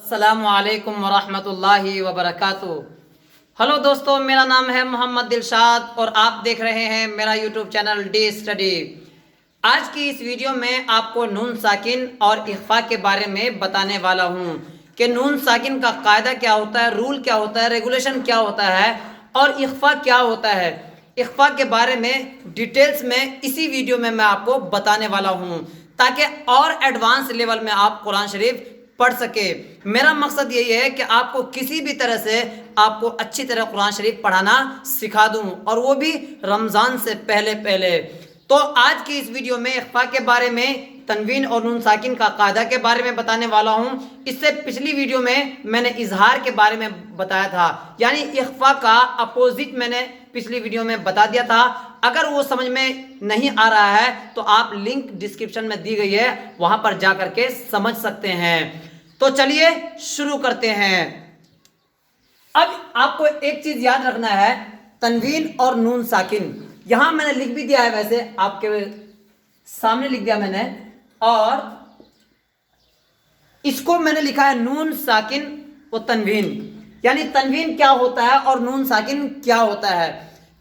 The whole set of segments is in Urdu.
السلام علیکم ورحمۃ اللہ وبرکاتہ۔ ہلو دوستو، میرا نام ہے محمد دلشاد اور آپ دیکھ رہے ہیں میرا یوٹیوب چینل ڈی اسٹڈی۔ آج کی اس ویڈیو میں آپ کو نون ساکن اور اخفاء کے بارے میں بتانے والا ہوں کہ نون ساکن کا قاعدہ کیا ہوتا ہے، رول کیا ہوتا ہے، ریگولیشن کیا ہوتا ہے اور اخفاء کیا ہوتا ہے۔ اخفاء کے بارے میں ڈیٹیلز میں اسی ویڈیو میں آپ کو بتانے والا ہوں تاکہ اور ایڈوانس لیول میں آپ قرآن شریف پڑھ سکے۔ میرا مقصد یہی ہے کہ آپ کو کسی بھی طرح سے آپ کو اچھی طرح قرآن شریف پڑھانا سکھا دوں، اور وہ بھی رمضان سے پہلے۔ تو آج کی اس ویڈیو میں اخفاء کے بارے میں، تنوین اور نون ساکن کا قاعدہ کے بارے میں بتانے والا ہوں۔ اس سے پچھلی ویڈیو میں نے اظہار کے بارے میں بتایا تھا، یعنی اخفاء کا اپوزٹ میں نے پچھلی ویڈیو میں بتا دیا تھا۔ اگر وہ سمجھ میں نہیں آ رہا ہے تو آپ لنک ڈسکرپشن میں دی گئی ہے، وہاں پر جا کر کے سمجھ سکتے ہیں۔ تو چلیے شروع کرتے ہیں۔ اب آپ کو ایک چیز یاد رکھنا ہے، تنوین اور نون ساکن یہاں میں نے لکھ بھی دیا ہے، ویسے آپ کے سامنے لکھ دیا میں نے، اور اس کو میں نے لکھا ہے نون ساکن و تنوین، یعنی تنوین کیا ہوتا ہے اور نون ساکن کیا ہوتا ہے۔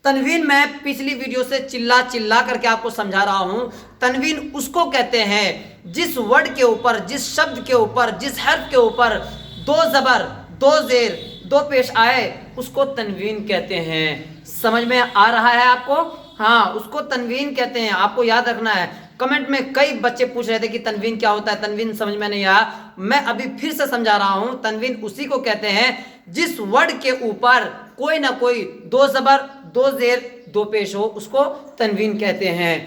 تنوین میں پچھلی ویڈیو سے چلا کر کے آپ کو سمجھا رہا ہوں۔ تنوین اس کو کہتے ہیں جس ورڈ کے اوپر، جس شبد کے اوپر، جس حرف کے اوپر دو زبر، دو زیر، دو پیش آئے، اس کو تنوین کہتے ہیں۔ سمجھ میں آ رہا ہے آپ کو؟ ہاں، اس کو تنوین کہتے ہیں، آپ کو یاد رکھنا ہے۔ کمنٹ میں کئی بچے پوچھ رہے تھے کہ تنوین کیا ہوتا ہے، تنوین سمجھ میں نہیں آیا۔ میں ابھی پھر سے سمجھا رہا ہوں، تنوین اسی کو کہتے ہیں جس ورڈ کے اوپر کوئی نہ کوئی دو زبر، دو زیر، دو پیش ہو، اس کو تنوین کہتے ہیں۔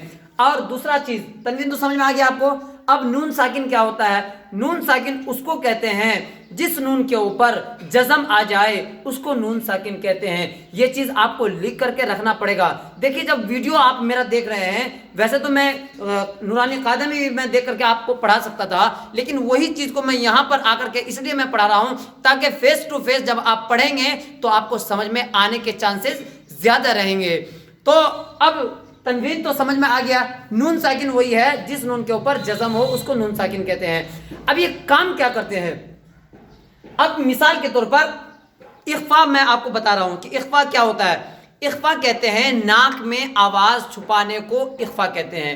اور دوسرا چیز، تنوین تو سمجھ میں آ گیا آپ کو۔ اب نون ساکن کیا ہوتا ہے؟ نون ساکن اس کو کہتے ہیں جس نون کے اوپر جزم آ جائے، اس کو نون ساکن کہتے ہیں۔ یہ چیز آپ کو لکھ کر کے رکھنا پڑے گا۔ دیکھیے، جب ویڈیو آپ میرا دیکھ رہے ہیں، ویسے تو میں نورانی قاعدہ میں بھی دیکھ کر کے آپ کو پڑھا سکتا تھا، لیکن وہی چیز کو میں یہاں پر آ کر کے اس لیے میں پڑھا رہا ہوں تاکہ فیس ٹو فیس جب آپ پڑھیں گے تو آپ کو سمجھ میں آنے کے چانسز زیادہ رہیں گے۔ تو اب تنوین تو سمجھ میں آ گیا، نون ساکن وہی ہے جس نون کے اوپر جزم ہو، اس کو نون ساکن کہتے ہیں۔ اب یہ کام کیا کرتے ہیں؟ اب مثال کے طور پر اخفاء میں آپ کو بتا رہا ہوں کہ اخفاء کیا ہوتا ہے۔ اخفاء کہتے ہیں ناک میں آواز چھپانے کو اخفاء کہتے ہیں۔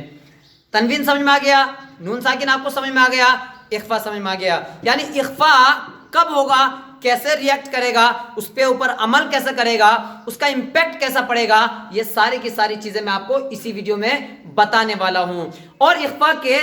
تنوین سمجھ میں آ گیا، نون ساکن آپ کو سمجھ میں آ گیا، اخفاء سمجھ میں آ گیا۔ یعنی اخفاء کب ہوگا، کیسے ریئیکٹ کرے گا، اس پہ اوپر عمل کیسے کرے گا، اس کا امپیکٹ کیسا پڑے گا، یہ ساری کی ساری چیزیں میں آپ کو اسی ویڈیو میں بتانے والا ہوں۔ اور اخفاء کے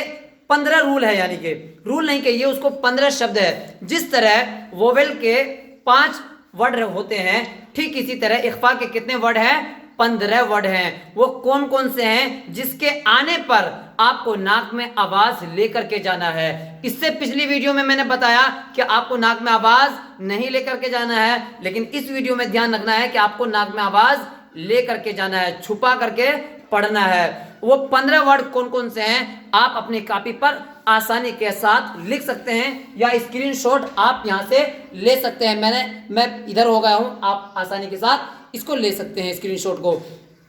15 رول ہے، یعنی کہ رول نہیں کہیے اس کو، 15 شبد ہے۔ جس طرح وویل کے 5 ورڈ ہوتے ہیں، ٹھیک اسی طرح اخفاء کے کتنے ورڈ ہیں؟ 15 ورڈ ہیں۔ وہ کون کون سے ہیں؟ جس کے آنے پر آپ کو ناک میں آواز لے کر کے جانا ہے۔ اس سے پچھلی ویڈیو میں نے بتایا کہ آپ کو ناک میں آواز نہیں لے کر کے جانا ہے، لیکن اس ویڈیو میں دھیان رکھنا ہے کہ آپ کو ناک میں آواز لے کر کے جانا ہے، چھپا کر کے پڑھنا ہے۔ وہ 15 ورڈ کون کون سے ہیں آپ اپنی کاپی پر آسانی کے ساتھ لکھ سکتے ہیں، یا اسکرین شاٹ آپ یہاں سے لے سکتے ہیں۔ میں ادھر ہو گیا ہوں، آپ آسانی کے ساتھ اس کو لے سکتے ہیں اسکرین شاٹ کو۔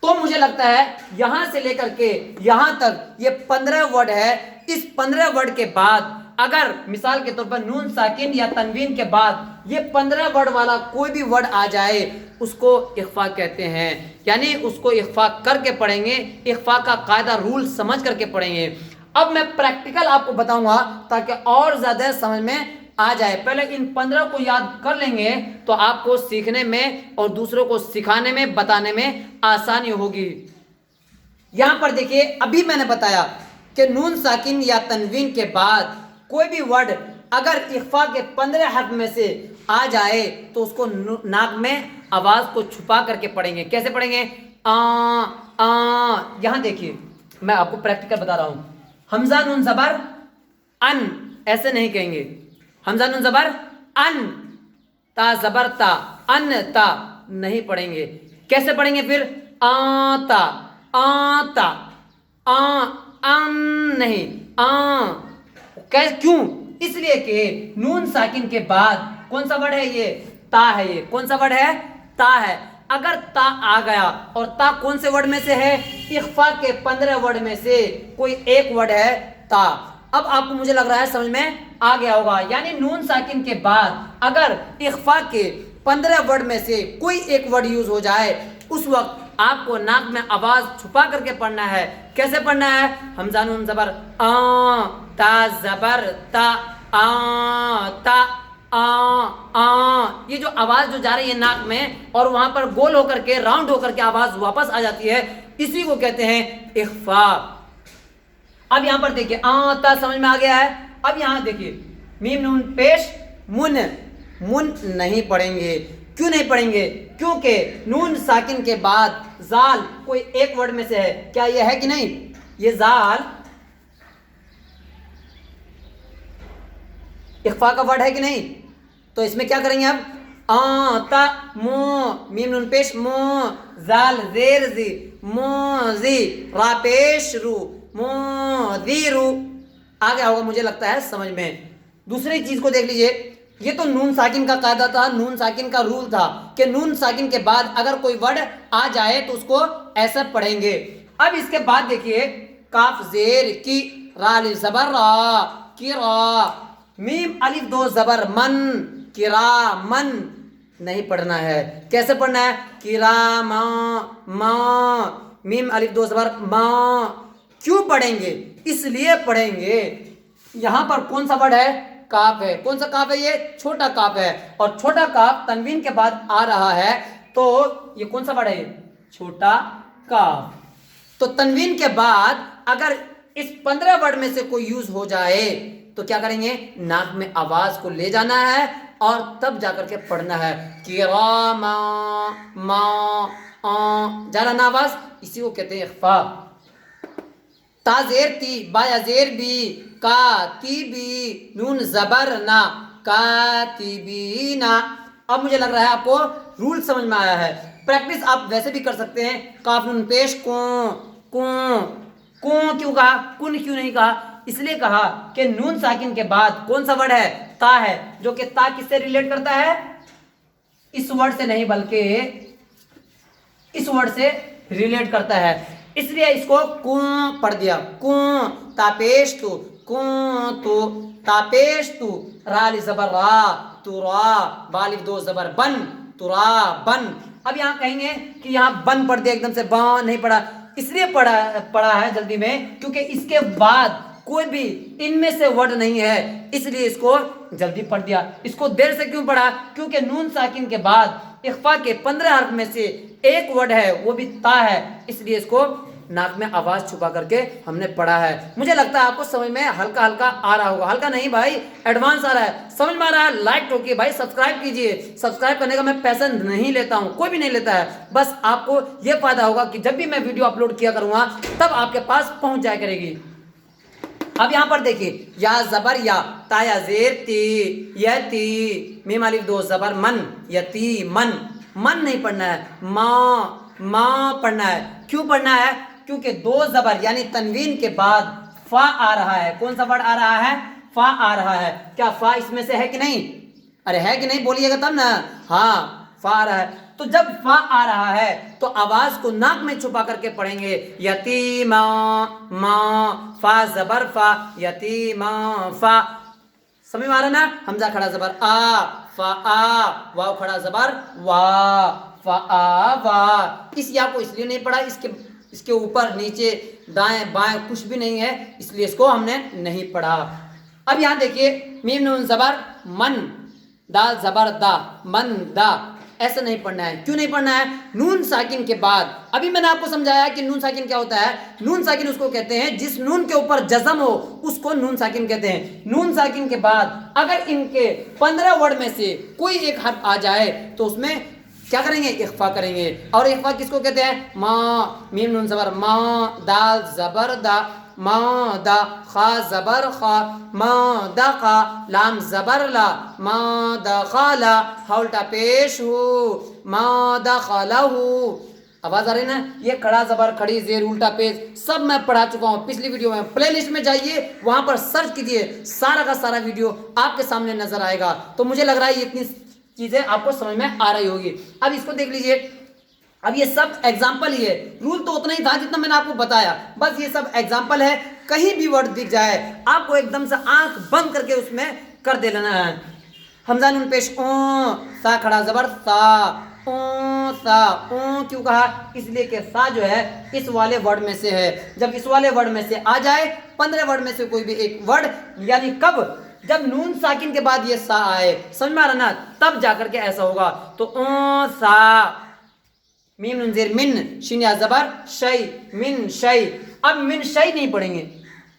تو مجھے لگتا ہے یہاں سے لے کر کے یہاں تک یہ 15 ورڈ ہے۔ اس 15 ورڈ کے بعد اگر مثال کے طور پر نون ساکن یا تنوین کے بعد یہ 15 ورڈ والا کوئی بھی ورڈ آ جائے، اس کو اخفاء کہتے ہیں۔ یعنی اس کو اخفاء کر کے پڑھیں گے، اخفاء کا قاعدہ رول سمجھ کر کے پڑھیں گے۔ اب میں پریکٹیکل آپ کو بتاؤں گا تاکہ اور زیادہ سمجھ میں آ جائے۔ پہلے ان 15 کو یاد کر لیں گے تو آپ کو سیکھنے میں اور دوسروں کو سکھانے میں، بتانے میں آسانی ہوگی۔ یہاں پر دیکھیے، ابھی میں نے بتایا کہ نون ساکن یا تنوین کے بعد کوئی بھی ورڈ اگر اخفاء کے 15 حرف میں سے آ جائے تو اس کو ناک میں آواز کو چھپا کر کے پڑھیں گے۔ کیسے پڑھیں گے؟ یہاں دیکھیے، میں آپ کو پریکٹیکل بتا رہا ہوں۔ حمزہ نون زبر ان، ایسے نہیں کہیں گے۔ حمزہ نون زبر ان، تا زبر تا، ان تا نہیں پڑھیں گے۔ کیسے پڑھیں گے پھر؟ آتا، آتا، ان نہیں، کیوں؟ اس لیے کہ نون ساکن کے بعد کون سا ورڈ ہے؟ یہ تا ہے۔ یہ کون سا ورڈ ہے؟ تا ہے۔ اگر تا آ گیا، اور تا کون سے ورڈ میں سے ہے؟ اخفاء کے 15 ورڈ میں سے کوئی ایک ورڈ ہے تا۔ اب آپ کو مجھے لگ رہا ہے سمجھ میں آ گیا ہوگا. یعنی نون ساکن کے بعد اگر اخفا کے 15 ورڈ میں سے کوئی ایک ورڈ یوز ہو جائے اس وقت آپ کو ناک میں آواز چھپا کر کے پڑھنا ہے. کیسے پڑھنا ہے؟ حمزہ نون زبر آ، تا زبر تا، آ تا، آ آ، یہ جو آواز جو جا رہی ہے ناک میں اور وہاں پر گول ہو کر کے راؤنڈ ہو کر کے آواز واپس آ جاتی ہے، اسی کو کہتے ہیں اخفا. اب یہاں پر دیکھیے آ تا سمجھ میں آ گیا ہے. اب یہاں دیکھیے میم نون پیش من، من نہیں پڑھیں گے. کیوں نہیں پڑھیں گے؟ کیونکہ نون ساکن کے بعد زال کوئی ایک ورڈ میں سے ہے. کیا یہ ہے کہ نہیں؟ یہ زال اخفا کا ورڈ ہے کہ نہیں؟ تو اس میں کیا کریں گے اب؟ آ تا مو، میم نون پیش مو، زال زیر زی، مو زی، را پیش رو، مو زی رو. آ گیا ہوگا مجھے لگتا ہے سمجھ میں. دوسری چیز کو دیکھ لیجئے. یہ تو نون ساکن کا قاعدہ تھا، نون ساکن کا رول تھا کہ نون ساکن کے بعد اگر کوئی ورڈ آ جائے تو اس کو ایسا پڑھیں گے. اب اس کے بعد دیکھیے کاف زیر کی، را الف زبر را، کی را، میم الف دو زبر من، کرا من نہیں پڑھنا ہے. کیسے پڑھنا ہے؟ کرا ما، ما، میم الف دو زبر ما. کیوں پڑھیں گے؟ اس لیے پڑھیں گے یہاں پر کون سا ورڈ ہے؟ کاف ہے. کون سا کاف ہے؟ یہ چھوٹا کاف ہے اور چھوٹا کاف تنوین کے بعد آ رہا ہے تو یہ کون سا ورڈ ہے؟ چھوٹا کاف. تو تنوین کے بعد اگر اس 15 ورڈ میں سے کوئی یوز ہو جائے تو کیا کریں گے؟ ناک میں آواز کو لے جانا ہے اور تب جا کر کے پڑھنا ہے. کراما ما آ، جا نا آواز، اسی کو کہتے ہیں اخفا. تا زیر تی، با یا زیر بی، کا تی بی، نون زبر نا، کاتبینا. اب مجھے لگ رہا ہے آپ کو رول سمجھ میں آیا ہے. پریکٹس آپ ویسے بھی کر سکتے ہیں. کاف نون پیش کوں، کوں، کوں کیوں کہا؟ کن کیوں نہیں کہا؟ اس لیے کہا کہ نون ساکن کے بعد کون سا ورڈ ہے؟ تا ہے، جو کہ تا کس سے ریلیٹ کرتا ہے؟ اس ورڈ سے نہیں بلکہ اس ورڈ سے ریلیٹ کرتا ہے. اس لیے اس کو کوں پڑھ دیا. کوں، تا پیش تو، کوں تو، تا پیش تو، را الف زبر را، تو را، با الف دو زبر بن، تو را بن. اب یہاں کہیں گے کہ یہاں بن پڑھ دیا، ایک دم سے با نہیں پڑھا. اس لیے پڑھا ہے جلدی میں کیونکہ اس کے بعد کوئی بھی ان میں سے ورڈ نہیں ہے، اس لیے اس کو جلدی پڑھ دیا. اس کو دیر سے کیوں پڑھا؟ کیونکہ نون ساکن کے بعد اخفا کے 15 حرف میں سے ایک ورڈ ہے، وہ بھی تا ہے، اس لیے اس کو ناک میں آواز چھپا کر کے ہم نے پڑھا ہے. مجھے لگتا ہے آپ کو سمجھ میں ہلکا ہلکا آ رہا ہوگا. ہلکا نہیں بھائی، ایڈوانس آ رہا ہے. سمجھ میں آ رہا ہے؟ لائک ٹھوکیے بھائی، سبسکرائب کیجئے. سبسکرائب کرنے کا میں پیسہ نہیں لیتا ہوں، کوئی بھی نہیں لیتا ہے. بس آپ کو یہ فائدہ ہوگا کہ جب بھی میں ویڈیو اپلوڈ کیا کروں گا تب آپ کے پاس پہنچ جایا کرے گی. اب یہاں پر دیکھیے یا زبر یا، تا یا زیر تی، یتی، میم الف دو زبر من، یتی من. من نہیں پڑھنا ہے، ماں، ماں پڑھنا ہے. کیوں پڑھنا ہے؟ کیونکہ دو زبر یعنی تنوین کے بعد فا آ رہا ہے. کون سا ورڈ آ رہا ہے؟ فا آ رہا ہے. کیا فا اس میں سے ہے کہ نہیں؟ ارے ہے کہ نہیں بولیے گا تب نا. ہاں فا آ رہا ہے. تو جب فا آ رہا ہے تو آواز کو ناک میں چھپا کر کے پڑھیں گے. یتیما ما، فا زبر فا، یتیما فا. سمجھ میں آ رہا نا؟ حمزہ کھڑا زبر آ، فا آ، واو کھڑا زبر وا، فا آ وا. اس یا کو اس لیے نہیں پڑھا، اس کے اوپر نیچے دائیں بائیں کچھ بھی نہیں ہے، اس لیے اس کو ہم نے نہیں پڑھا. اب یہاں دیکھیے میم نون زبر من، دال زبر دا، من دا. ایسا نہیں پڑھنا ہے. کیوں نہیں پڑھنا ہے؟ نون ساکن کے بعد ابھی میں نے آپ کو سمجھایا کہ نون ساکن کیا ہوتا ہے. نون ساکن اس کو کہتے ہیں جس نون کے اوپر جزم ہو اس کو نون ساکن کہتے ہیں. نون ساکن کے بعد اگر ان کے 15 ورڈ میں سے کوئی ایک حرف آ جائے تو اس میں کیا کریں گے؟ اخفا کریں گے. اور اخفا کس کو کہتے ہیں؟ ماں، میم نون زبر ماں، دال زبر دا، ماں دا، خا زبر خا، ماں دا خا، لام زبر لا، ماں دا خالا، ہاؤلٹا پیش ہو، ماں دا خالا ہو. آواز آ رہی نا؟ یہ کھڑا زبر، کھڑی زیر، الٹا پیش سب میں پڑھا چکا ہوں پچھلی ویڈیو میں. پلے لسٹ میں جائیے، وہاں پر سرچ کیجئے، سارا کا سارا ویڈیو آپ کے سامنے نظر آئے گا. تو مجھے لگ رہا ہے یہ اتنی چیزیں آپ کو سمجھ میں آ رہی ہوگی. اب اس کو دیکھ لیجئے اب یہ سب ایگزامپل ہی ہے، رول تو اتنا ہی تھا جتنا میں نے آپ کو بتایا، بس یہ سب ایگزامپل ہے. کہیں بھی ورڈ دکھ جائے آپ کو ایک دم سے آنکھ بند کر کے اس میں کر دے لینا ہے. حمزہ نون پیش اون، سا کھڑا زبر سا، اون سا. اون کیوں کہا؟ اس لیے کہ سا جو ہے اس والے ورڈ میں سے ہے. جب اس والے ورڈ میں سے آ جائے 15 ورڈ میں سے کوئی بھی ایک ورڈ، یعنی کب؟ جب نون ساکن کے بعد یہ سا آئے، سمجھ میں آ رہا نا، تب جا کر کے ایسا ہوگا. تو اون سا، میم نون زیر من، شین یا زبر شی، من شی. اب من شی نہیں پڑھیں گے.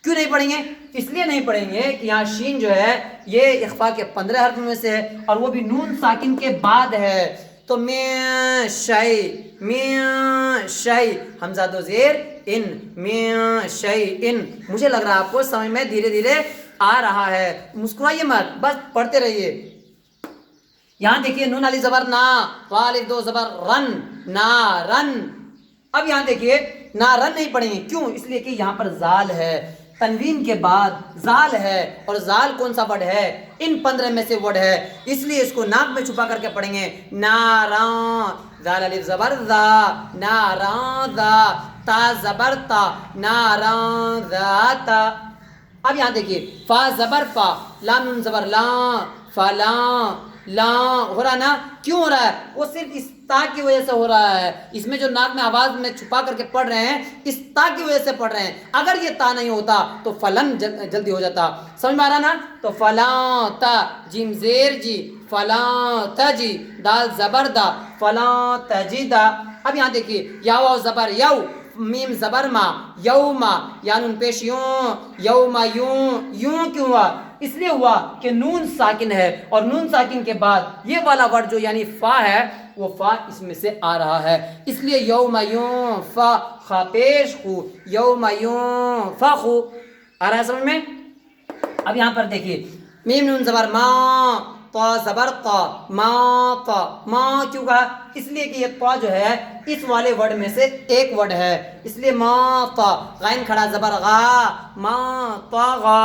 کیوں نہیں پڑھیں گے؟ اس لیے نہیں پڑھیں گے کہ یہاں شین جو ہے یہ اخفا کے 15 حرف میں سے ہے اور وہ بھی نون ساکن کے بعد ہے. تو من شی، من شی، حمزہ دو زیر ان، من شی ان. مجھے لگ رہا ہے آپ کو سمجھ میں دھیرے دھیرے آ رہا ہے. مسکرائیے مت، بس پڑھتے رہیے. یہاں دیکھیے نون علی زبر نا، را الف دو زبر رن، نا رن. اب یہاں دیکھیے نا رن نہیں پڑھیں گے. کیوں؟ اس لیے کہ یہاں پر زال ہے، تنوین کے بعد زال ہے، اور زال کون سا ورڈ ہے؟ ان 15 میں سے ورڈ ہے. اس لیے اس کو ناک میں چھپا کر کے پڑھیں گے. ناراں، زال الف زبر زا، ناراں زا، تا زبر تا، ناراں ذاتا. اب یہاں دیکھیے فا زبر فا، لام نون زبر لاں، فلاں، لاں. ہو رہا ہے نا؟ کیوں ہو رہا ہے؟ وہ صرف اس تا کی وجہ سے ہو رہا ہے. اس میں جو ناک میں آواز میں چھپا کر کے پڑھ رہے ہیں اس تا کی وجہ سے پڑھ رہے ہیں. اگر یہ تا نہیں ہوتا تو فلن جلدی ہو جاتا. سمجھ میں آ رہا نا؟ تو فلاں تا، جیم زیر جی، فلاں تجی، دال زبر دا، فلاں تجیدا. اب یہاں دیکھیے یا واو زبر یو، میم زبر ما، یوما، یا نون پیش یوں، یوما یوں. یوں کیوں ہوا؟ اس لیے ہوا کہ نون ساکن ہے اور نون ساکن کے بعد یہ والا ورڈ جو یعنی فا ہے وہ فا اس میں سے آ رہا ہے. اس لیے یوما یوں فا، خا پیش خو، یوما یوں فا خو. آ رہا ہے سمجھ میں؟ اب یہاں پر دیکھیے میم نون زبر ما، طا زبر طا، ما طا. ما کیوں کہا؟ اس لیے کہ یہ طا جو ہے اس والے ورڈ میں سے ایک ورڈ ہے، اس لیے ما طا. غین کھڑا زبر غا، ما طا غا.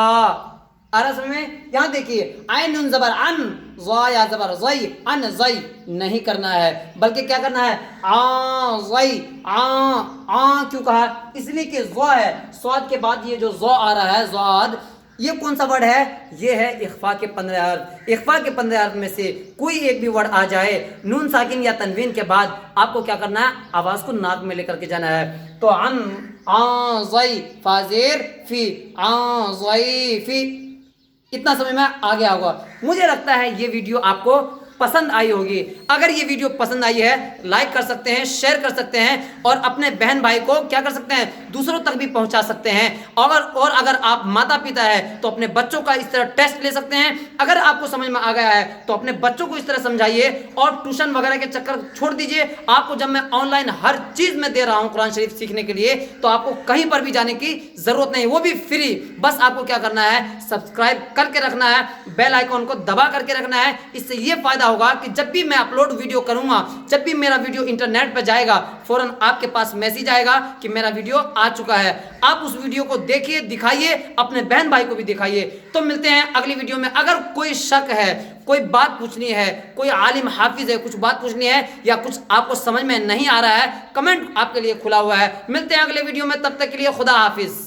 آ رہا سمجھ میں؟ یہاں دیکھیے عین نون زبر ان، ضا یا زبر زئی، ان زئی نہیں کرنا ہے بلکہ کیا کرنا ہے؟ آ زئی، آ. آ کیوں کہا؟ اس لیے کہ ضا ہے، صاد کے بعد یہ جو ضا آ رہا ہے ضاد، یہ کون سا ورڈ ہے؟ یہ ہے اخفا کے 15 حرف. اخفا کے 15 حرف میں سے کوئی ایک بھی ورڈ آ جائے نون ساکن یا تنوین کے بعد، آپ کو کیا کرنا ہے؟ آواز کو ناک میں لے کر کے جانا ہے. تو عن، آ زئی، فا زیر فی، آ زئی فی. اتنا سمجھ میں آ گیا ہوگا. مجھے لگتا ہے یہ ویڈیو آپ کو پسند آئی ہوگی. اگر یہ ویڈیو پسند آئی ہے لائک کر سکتے ہیں، شیئر کر سکتے ہیں اور اپنے بہن بھائی کو کیا کر سکتے ہیں؟ دوسروں تک بھی پہنچا سکتے ہیں. اور اگر آپ ماتا پتا ہے تو اپنے بچوں کا اس طرح ٹیسٹ لے سکتے ہیں. اگر آپ کو سمجھ میں آ گیا ہے تو اپنے بچوں کو اس طرح سمجھائیے اور ٹیوشن وغیرہ کے چکر چھوڑ دیجئے. آپ کو جب میں آن لائن ہر چیز میں دے رہا ہوں قرآن شریف سیکھنے کے لیے تو آپ کو کہیں پر بھی جانے کی ضرورت نہیں، وہ بھی فری. بس آپ کو کیا کرنا ہے؟ سبسکرائب کر کے رکھنا ہے، بیل آئیکن کو دبا کر کے رکھنا ہے. اس سے یہ فائدہ ہوگا کہ جب بھی میں اپلوڈ ویڈیو کروں گا، جب بھی میرا ویڈیو انٹرنیٹ پہ جائے گا، فوراً آپ کے پاس میسج آئے گا کہ میرا ویڈیو آ چکا ہے. آپ اس ویڈیو کو دیکھیے، دکھائیے، اپنے بہن بھائی کو بھی دکھائیے. تو ملتے ہیں اگلی ویڈیو میں. اگر کوئی شک ہے، کوئی بات پوچھنی ہے، کوئی عالم حافظ ہے کچھ بات پوچھنی ہے یا کچھ آپ کو سمجھ میں نہیں آ رہا ہے، کمنٹ آپ کے لیے کھلا ہوا ہے. ملتے ہیں اگلے ویڈیو میں، تب تک کے لیے خدا حافظ.